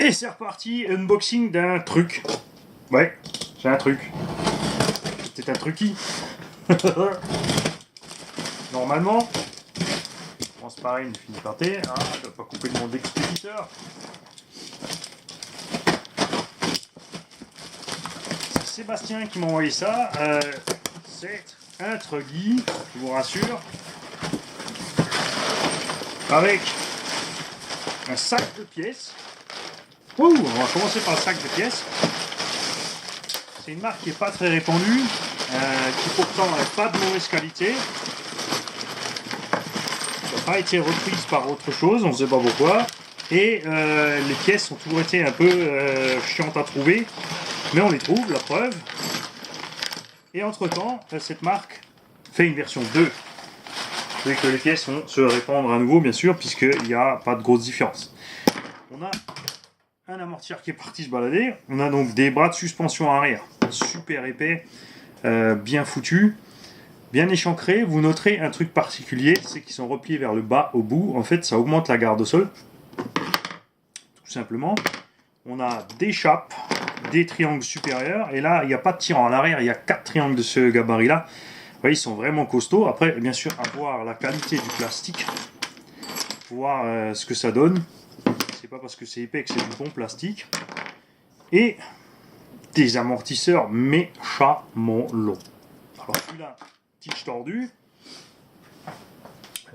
Et c'est reparti, unboxing d'un truc. Ouais, j'ai un truc. C'est un trucky. Normalement, transparent, il finit par T. Ah, je ne dois pas couper de mon expéditeur. C'est Sébastien qui m'a envoyé ça. C'est un truggy, je vous rassure. Avec un sac de pièces. Ouh, on va commencer par le sac de pièces. C'est une marque qui n'est pas très répandue, qui pourtant n'est pas de mauvaise qualité. Ça n'a pas été reprise par autre chose, on ne sait pas pourquoi. Et les pièces ont toujours été un peu chiantes à trouver, mais on les trouve, la preuve. Et entre temps, cette marque fait une version 2. C'est que les pièces vont se répandre à nouveau, bien sûr, puisqu'il n'y a pas de grosse différence. On a un amortisseur qui est parti se balader. On a donc des bras de suspension arrière super épais, bien foutus, bien échancrés. Vous noterez un truc particulier, c'est qu'ils sont repliés vers le bas au bout. En fait, ça augmente la garde au sol, tout simplement. On a des chapes, des triangles supérieurs, et là, il n'y a pas de tirant. À l'arrière, il y a 4 triangles de ce gabarit-là. Vous voyez, ils sont vraiment costauds. Après, bien sûr, à voir la qualité du plastique, voir ce que ça donne. C'est pas parce que c'est épais que c'est du bon plastique. Et des amortisseurs méchamment longs. Alors celui-là, tige tordu.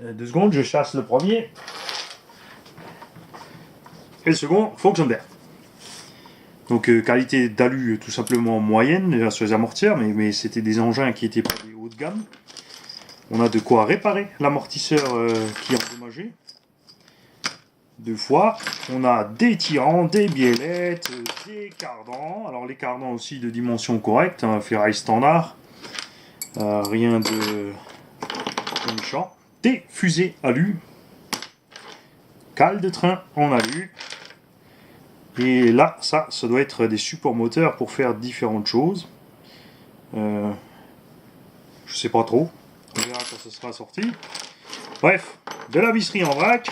2 secondes, je chasse le premier. Et le second, fonctionnaire. Donc qualité d'alu tout simplement moyenne déjà sur les amortisseurs, mais c'était des engins qui étaient pas des hauts de gamme. On a de quoi réparer l'amortisseur qui est endommagé. 2 fois. On a des tirants, des biellettes, des cardans. Alors les cardans aussi de dimension correcte, hein, ferraille standard. Rien de méchant. Des fusées alu. Cale de train en alu. Et là, ça doit être des supports moteurs pour faire différentes choses. Je sais pas trop. On verra quand ce sera sorti. Bref, de la visserie en vrac.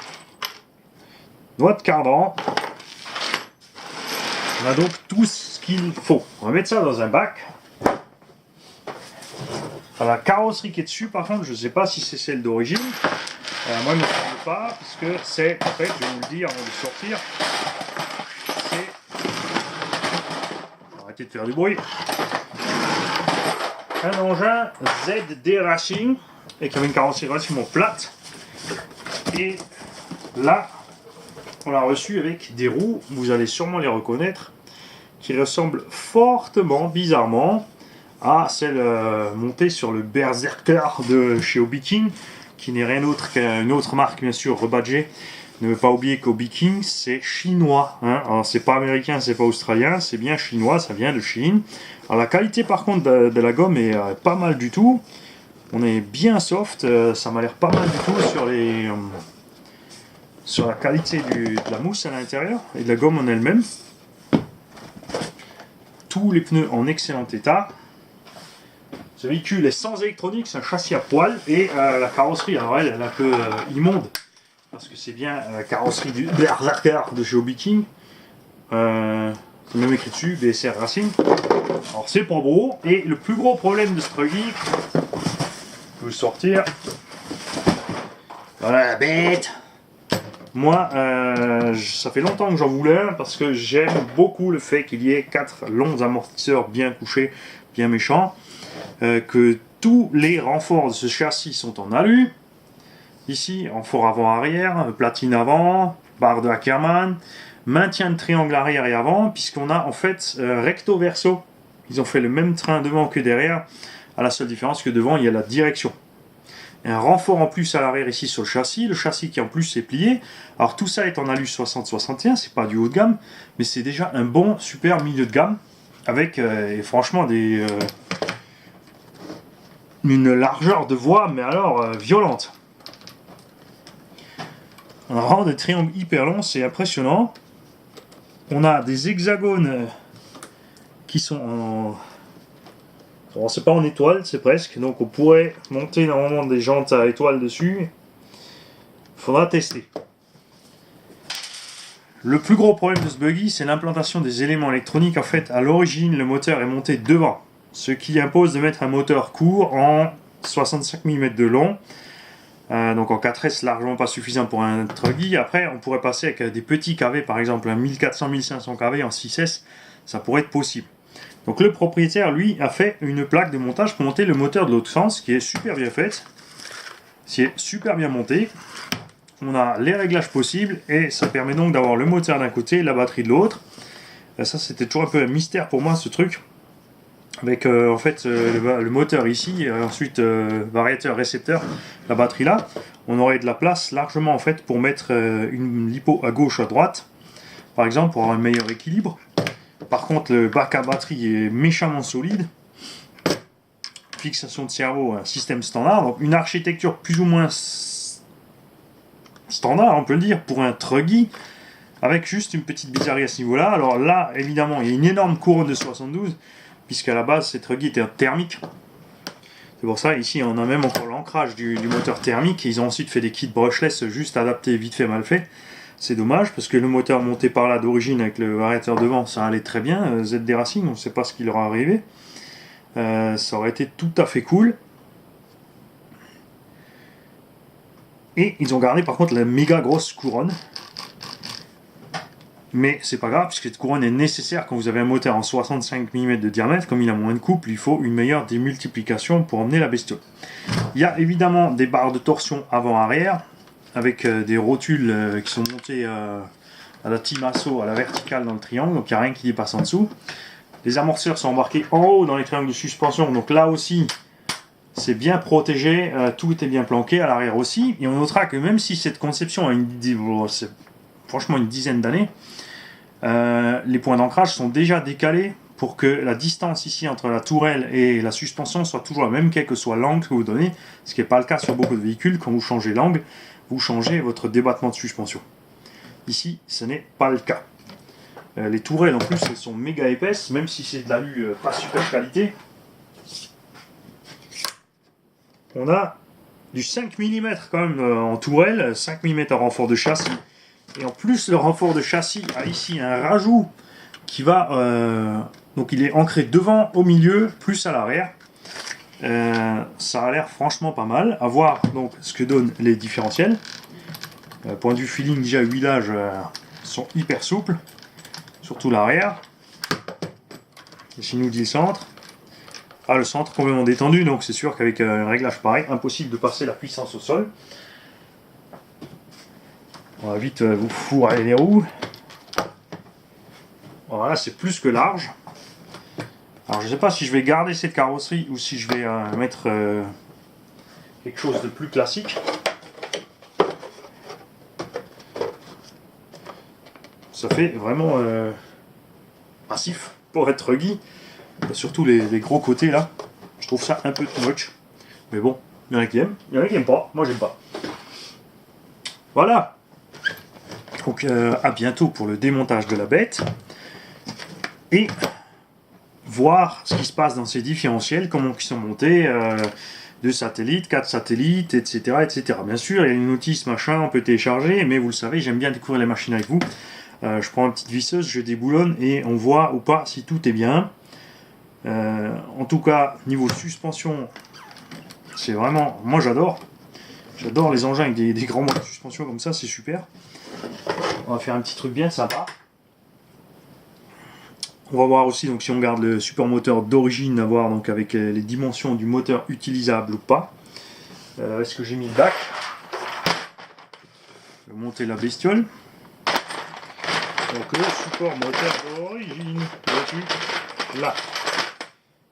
Noix de cardan. On a donc tout ce qu'il faut. On va mettre ça dans un bac. Alors, la carrosserie qui est dessus, par contre, je ne sais pas si c'est celle d'origine. Moi, il ne me semble pas, puisque c'est, en fait, je vais vous le dire avant de sortir, arrêtez de faire du bruit. Un engin ZD Racing et qui avait une carrosserie relativement plate. Et là, on l'a reçu avec des roues, vous allez sûrement les reconnaître, qui ressemblent fortement, bizarrement, à celle montée sur le Berserker de chez Hobby King, qui n'est rien d'autre qu'une autre marque, bien sûr, rebadgée. Ne pas oublier qu'Hobby King, c'est chinois. Hein. Alors, c'est pas américain, c'est pas australien, c'est bien chinois, ça vient de Chine. Alors, la qualité, par contre, de la gomme est pas mal du tout. On est bien soft, ça m'a l'air pas mal du tout sur la qualité de la mousse à l'intérieur et de la gomme en elle-même. Tous les pneus en excellent état. Ce véhicule est sans électronique, c'est un châssis à poil et la carrosserie, alors elle est un peu immonde. Parce que c'est bien la carrosserie du Berserker de chez Hobby King. C'est même écrit dessus, BSR Racing. Alors c'est pas beau. Et le plus gros problème de ce truggy, je peux le sortir. Voilà la bête. Moi, ça fait longtemps que j'en voulais un parce que j'aime beaucoup le fait qu'il y ait 4 longs amortisseurs bien couchés, bien méchants. Que tous les renforts de ce châssis sont en alu. Ici, renfort avant-arrière, platine avant, barre de Ackermann, maintien de triangle arrière et avant, puisqu'on a en fait recto-verso. Ils ont fait le même train devant que derrière, à la seule différence que devant, il y a la direction. Un renfort en plus à l'arrière ici sur le châssis qui en plus est plié. Alors tout ça est en alu 60-61, c'est pas du haut de gamme, mais c'est déjà un bon, super milieu de gamme, avec et franchement une largeur de voie, mais alors violente. Un rang de triangles hyper long, c'est impressionnant. On a des hexagones qui sont en... Alors, c'est pas en étoile, c'est presque. Donc on pourrait monter normalement des jantes à étoile dessus. Faudra tester. Le plus gros problème de ce buggy, c'est l'implantation des éléments électroniques. En fait, à l'origine, le moteur est monté devant, ce qui impose de mettre un moteur court en 65 mm de long. Donc en 4S, largement pas suffisant pour un truggy. Après, on pourrait passer avec des petits kV, par exemple un 1400-1500 kV en 6S, ça pourrait être possible. Donc le propriétaire, lui, a fait une plaque de montage pour monter le moteur de l'autre sens, qui est super bien faite. C'est super bien monté. On a les réglages possibles et ça permet donc d'avoir le moteur d'un côté et la batterie de l'autre. Ça, c'était toujours un peu un mystère pour moi, ce truc. Avec en fait le moteur ici, et ensuite variateur, récepteur, la batterie là. On aurait de la place largement en fait pour mettre une lipo à gauche, à droite, par exemple, pour avoir un meilleur équilibre. Par contre, le bac à batterie est méchamment solide. Fixation de cerveau, un système standard, donc une architecture plus ou moins standard, on peut le dire, pour un truggy, avec juste une petite bizarrerie à ce niveau-là. Alors là, évidemment, il y a une énorme couronne de 72, puisqu'à la base, ces truggy étaient thermiques. C'est pour ça, ici, on a même encore l'ancrage du moteur thermique. Ils ont ensuite fait des kits brushless, juste adaptés, vite fait, mal fait. C'est dommage, parce que le moteur monté par là d'origine, avec le variateur devant, ça allait très bien. ZD Racing, on ne sait pas ce qui leur est arrivé. Ça aurait été tout à fait cool. Et ils ont gardé par contre la méga grosse couronne. Mais c'est pas grave, puisque cette couronne est nécessaire quand vous avez un moteur en 65 mm de diamètre. Comme il a moins de couple, il faut une meilleure démultiplication pour emmener la bestiole. Il y a évidemment des barres de torsion avant-arrière, avec des rotules qui sont montées à la team assaut, à la verticale dans le triangle, donc il n'y a rien qui dépasse en dessous. Les amortisseurs sont embarqués en haut dans les triangles de suspension, donc là aussi c'est bien protégé, tout est bien planqué, à l'arrière aussi. Et on notera que même si cette conception a franchement une dizaine d'années, les points d'ancrage sont déjà décalés pour que la distance ici entre la tourelle et la suspension soit toujours la même, quel que soit l'angle que vous donnez, ce qui n'est pas le cas sur beaucoup de véhicules. Quand vous changez l'angle, vous changez votre débattement de suspension. Ici, ce n'est pas le cas. Les tourelles en plus elles sont méga épaisses, même si c'est de l'alu pas super qualité. On a du 5 mm quand même en tourelle, 5 mm en renfort de châssis. Et en plus le renfort de châssis a ici un rajout qui va... donc il est ancré devant, au milieu, plus à l'arrière. Ça a l'air franchement pas mal. À voir donc ce que donnent les différentiels. Point de vue feeling, déjà huilage sont hyper souples. Surtout l'arrière. Ici nous dit le centre. Ah, le centre complètement détendu, donc c'est sûr qu'avec un réglage pareil, impossible de passer la puissance au sol. On va vite vous fourrer les roues. Voilà, c'est plus que large. Alors je ne sais pas si je vais garder cette carrosserie ou si je vais mettre quelque chose de plus classique. Ça fait vraiment massif pour être truggy. Surtout les gros côtés là. Je trouve ça un peu too much. Mais bon, il y en a qui aiment, il y en a qui n'aiment pas. Moi j'aime pas. Voilà. Donc à bientôt pour le démontage de la bête. Et voir ce qui se passe dans ces différentiels, comment ils sont montés. 2 satellites, 4 satellites, etc., etc. Bien sûr, il y a une notice, machin, on peut télécharger, mais vous le savez, j'aime bien découvrir les machines avec vous. Je prends une petite visseuse, je déboulonne et on voit ou pas si tout est bien. En tout cas, niveau suspension, c'est vraiment... Moi j'adore. J'adore les engins avec des grands modes de suspension comme ça, c'est super. On va faire un petit truc bien sympa. On va voir aussi donc si on garde le support moteur d'origine, à voir donc avec les dimensions du moteur utilisable ou pas. Est-ce que j'ai mis le bac? Je vais monter la bestiole. Donc le support moteur d'origine, là.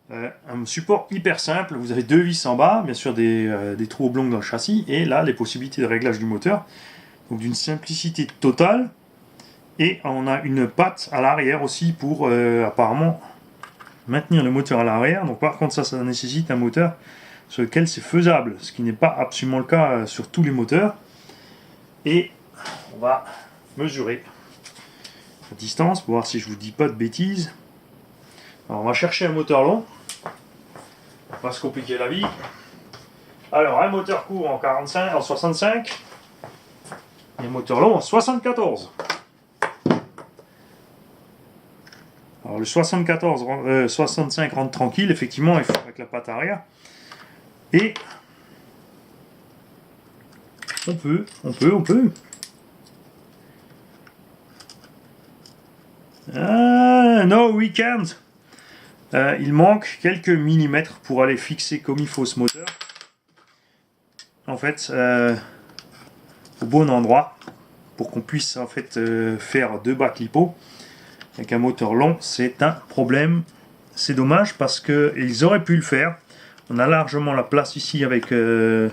Un support hyper simple, vous avez 2 vis en bas, bien sûr des trous oblongs dans le châssis, et là les possibilités de réglage du moteur. Donc d'une simplicité totale. Et on a une patte à l'arrière aussi pour apparemment maintenir le moteur à l'arrière. Donc par contre ça nécessite un moteur sur lequel c'est faisable, ce qui n'est pas absolument le cas sur tous les moteurs. Et on va mesurer la distance pour voir si je vous dis pas de bêtises. Alors on va chercher un moteur long. On va pas se compliquer la vie. Alors un moteur court en 65, en 65 et un moteur long en 74. Alors le 65 rentre tranquille, effectivement, il faut avec la patte arrière. Et on peut. No, we can't. Il manque quelques millimètres pour aller fixer comme il faut ce moteur. En fait, au bon endroit, pour qu'on puisse en fait faire 2 bacs lipo. Avec un moteur long, c'est un problème. C'est dommage parce qu'ils auraient pu le faire. On a largement la place ici avec le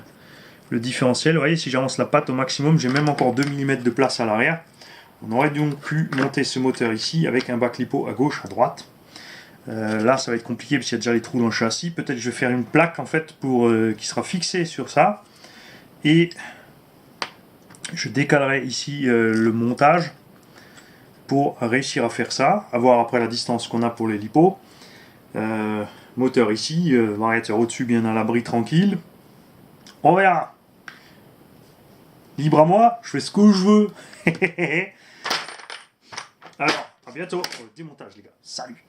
différentiel. Vous voyez, si j'avance la patte au maximum, j'ai même encore 2 mm de place à l'arrière. On aurait donc pu monter ce moteur ici avec un bac lipo à gauche, à droite. Là, ça va être compliqué parce qu'il y a déjà les trous dans le châssis. Peut-être je vais faire une plaque en fait pour qui sera fixée sur ça. Et je décalerai ici le montage pour réussir à faire ça, à voir après la distance qu'on a pour les lipos. Moteur ici, variateur au-dessus bien à l'abri tranquille. On verra. Libre à moi, je fais ce que je veux. Alors, à bientôt pour le démontage les gars. Salut.